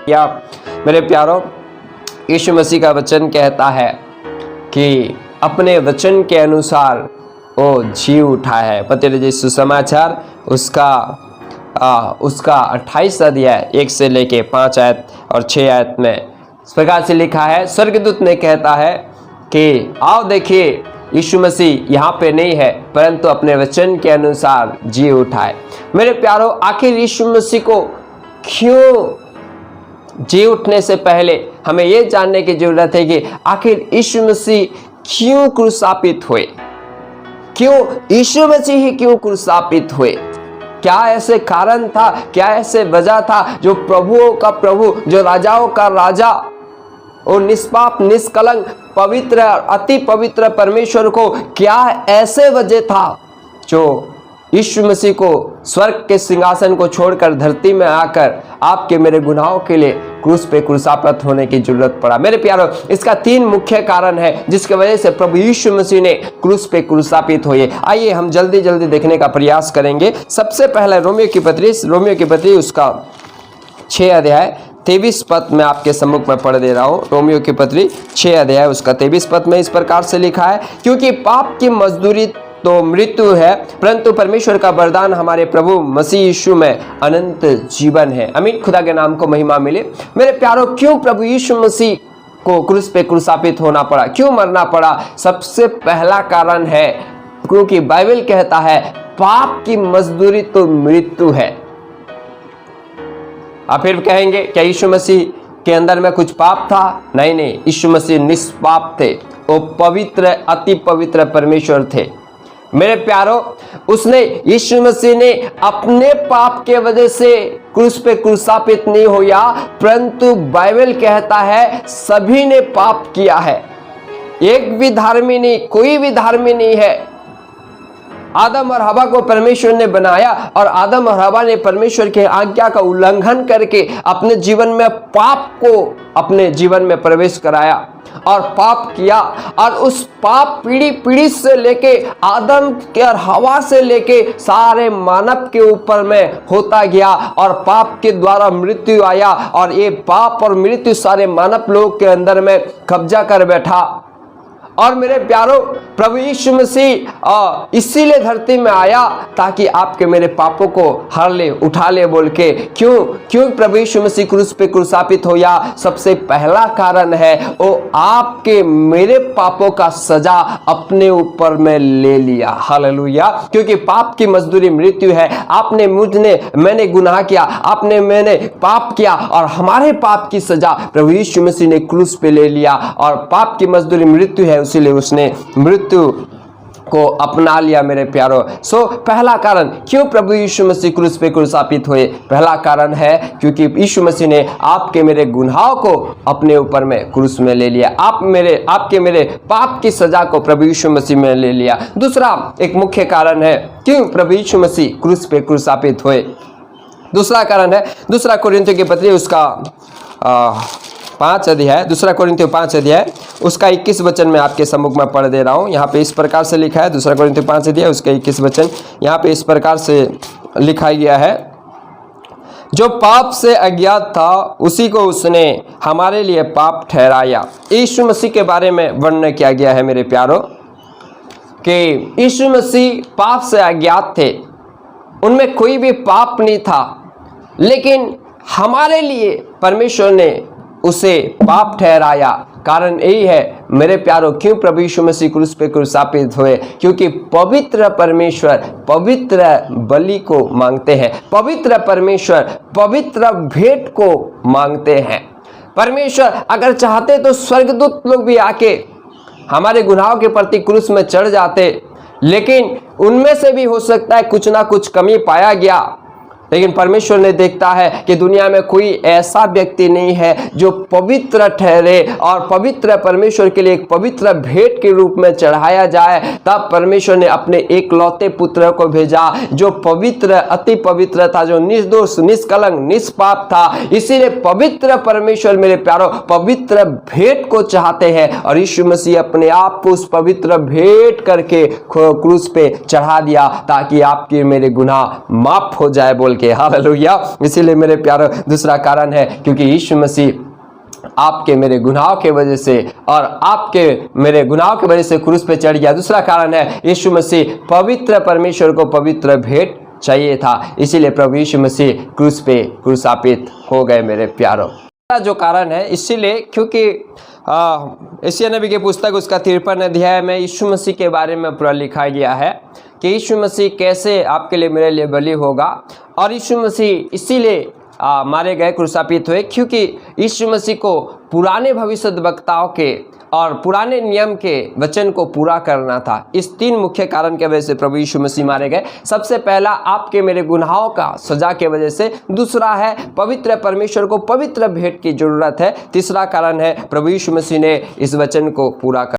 या मेरे प्यारों, यीशु मसीह का वचन कहता है कि अपने वचन के अनुसार वो जी उठा है। पत्र सुसमाचार उसका 28 अध्याय 1 से लेके 5 आयत और 6 आयत में इस प्रकार से लिखा है। स्वर्गदूत ने कहता है कि आओ देखिए, यीशु मसीह यहाँ पे नहीं है परंतु अपने वचन के अनुसार जी उठा है। मेरे प्यारों, आखिर यीशु मसीह को क्यों जी उठने से पहले हमें यह जानने की जरूरत है कि आखिर यीशु मसीह क्यों क्रूसापित हुए, क्यों यीशु मसीह ही क्यों क्रूसापित हुए। क्या ऐसे कारण था, क्या ऐसे वजह था जो प्रभुओं का प्रभु, जो राजाओं का राजा और निष्पाप निष्कलंक पवित्र अति पवित्र परमेश्वर को क्या ऐसे वजह था जो यीशु मसीह को स्वर्ग के सिंहासन को छोड़कर धरती में आकर आपके मेरे गुनाहों के लिए क्रूस पे क्रूसापित होने की जरूरत पड़ा। मेरे प्यारों, इसका 3 मुख्य कारण है जिसकी वजह से प्रभु यीशु मसीह ने क्रूस पे क्रूसापित हुए। आइए हम जल्दी जल्दी देखने का प्रयास करेंगे। सबसे पहले रोमियो की पत्री उसका 6 अध्याय 23 पद में आपके सम्मुख में पढ़ दे रहा हूँ। रोमियो की पत्री 6 अध्याय उसका 23 पद में इस प्रकार से लिखा है, क्योंकि पाप की मजदूरी तो मृत्यु है, परंतु परमेश्वर का वरदान हमारे प्रभु मसीह यीशु में अनंत जीवन है। आमीन। खुदा के नाम को महिमा मिले। मेरे प्यारों, क्यों प्रभु यीशु मसीह को क्रूस पे क्रूसापित होना पड़ा, क्यों मरना पड़ा? सबसे पहला कारण है क्योंकि बाइबल कहता है पाप की मजदूरी तो मृत्यु है। आप फिर कहेंगे क्या यीशु मसीह के अंदर में कुछ पाप था? नहीं, यीशु मसीह निष्पाप थे, वो पवित्र अति पवित्र परमेश्वर थे। मेरे प्यारों, यीशु मसीह ने अपने पाप के वजह से क्रूस पे क्रूसापित नहीं होया, परंतु बाइबल कहता है सभी ने पाप किया है, एक भी धर्मी नहीं, कोई भी धर्मी नहीं है। आदम और हवा को परमेश्वर ने बनाया और आदम और हवा ने परमेश्वर के आज्ञा का उल्लंघन करके अपने जीवन में पाप को अपने जीवन में प्रवेश कराया और पाप किया, और उस पाप पीढ़ी से लेके आदम के और हवा से लेके सारे मानव के ऊपर में होता गया और पाप के द्वारा मृत्यु आया, और ये पाप और मृत्यु सारे मानव लोग के अंदर में कब्जा कर बैठा। और मेरे प्यारों, प्रभु यीशु मसीह इसीलिए धरती में आया ताकि आपके मेरे पापों को हर ले उठा ले बोल के। क्यों प्रभु यीशु मसीह क्रूस पे क्रूसापित होया? सबसे पहला कारण है वो आपके मेरे पापों का सजा अपने ऊपर में ले लिया। हालेलुया। क्योंकि पाप की मजदूरी मृत्यु है। आपने मैंने गुनाह किया, आपने मैंने पाप किया, और हमारे पाप की सजा प्रभु यीशु मसीह ने क्रूस पे ले लिया, और पाप की मजदूरी मृत्यु है, इसीलिए उसने मृत्यु को अपना लिया। मेरे प्यारों, पहला कारण क्यों प्रभु यीशु मसीह क्रूस पे क्रूसापित हुए? पहला कारण है क्योंकि यीशु मसीह ने आपके मेरे गुनाहों को अपने ऊपर में क्रूस में ले लिया। आपके मेरे पाप की सजा को प्रभु यीशु मसीह में ले लिया। दूसरा एक मुख्य कारण है क्यों प्रभु यीशु मसीह क्रूस पे क्रूसापित हुए। दूसरा कारण है 2 कोरिन्थियों की पत्री उसका 5 अध्याय 2 कोरिन्थियों 5 अध्याय उसका 21 वचन में आपके सम्मुख में पढ़ दे रहा हूँ। यहाँ पे इस प्रकार से लिखा है, 2 कोरिन्थियों 5 अध्याय उसका 21 वचन यहाँ पे इस प्रकार से लिखा गया है, जो पाप से अज्ञात था उसी को उसने हमारे लिए पाप ठहराया। यीशु मसीह के बारे में वर्णन किया गया है मेरे प्यारों कि यीशु मसीह पाप से अज्ञात थे, उनमें कोई भी पाप नहीं था, लेकिन हमारे लिए परमेश्वर ने उसे पाप ठहराया। कारण यही है मेरे प्यारों क्यों प्रभु यीशु मसीह क्रूस पे क्रूसापित हुए, क्योंकि पवित्र परमेश्वर पवित्र बलि को मांगते हैं, पवित्र परमेश्वर पवित्र भेंट को मांगते हैं। परमेश्वर अगर चाहते तो स्वर्गदूत लोग भी आके हमारे गुनाहों के प्रति क्रूस में चढ़ जाते, लेकिन उनमें से भी हो सकता है कुछ ना कुछ कमी पाया गया, लेकिन परमेश्वर ने देखता है कि दुनिया में कोई ऐसा व्यक्ति नहीं है जो पवित्र ठहरे और पवित्र परमेश्वर के लिए एक पवित्र भेंट के रूप में चढ़ाया जाए। तब परमेश्वर ने अपने एकलौते पुत्र को भेजा जो पवित्र अति पवित्र था, जो निर्दोष निष्कलंक निष्पाप था। इसीलिए पवित्र परमेश्वर मेरे प्यारों पवित्र भेंट को चाहते हैं, और यीशु मसीह अपने आप को उस पवित्र भेंट करके क्रूस पे चढ़ा दिया ताकि आपके मेरे गुनाह माफ हो जाए बोल के। हालेलुया। इसीलिए मेरे प्यारो दूसरा कारण है क्योंकि यीशु मसीह आपके मेरे गुनाहों के वजह से और आपके मेरे गुनाहों की वजह से क्रूस पे चढ़ गया। दूसरा कारण है यीशु मसीह पवित्र परमेश्वर को पवित्र भेंट चाहिए था, इसीलिए प्रभु यीशु मसीह क्रूस पे क्रूसापित हो गए मेरे प्यारों। जो कारण है इसीलिए क्योंकि यशायाह नबी की पुस्तक उसका 53 अध्याय में यीशु मसीह के बारे में पूरा लिखा गया है कि यीशु मसीह कैसे आपके लिए मेरे लिए बलि होगा। और यीशु मसीह इसीलिए मारे गए, क्रूसापित हुए, क्योंकि यीशु मसीह को पुराने भविष्यद्वक्ताओं के और पुराने नियम के वचन को पूरा करना था। इस 3 मुख्य कारण के वजह से प्रभु यीशु मसीह मारे गए। सबसे पहला आपके मेरे गुनाहों का सजा के वजह से, दूसरा है पवित्र परमेश्वर को पवित्र भेंट की जरूरत है, तीसरा कारण है प्रभु यीशु मसीह ने इस वचन को पूरा कर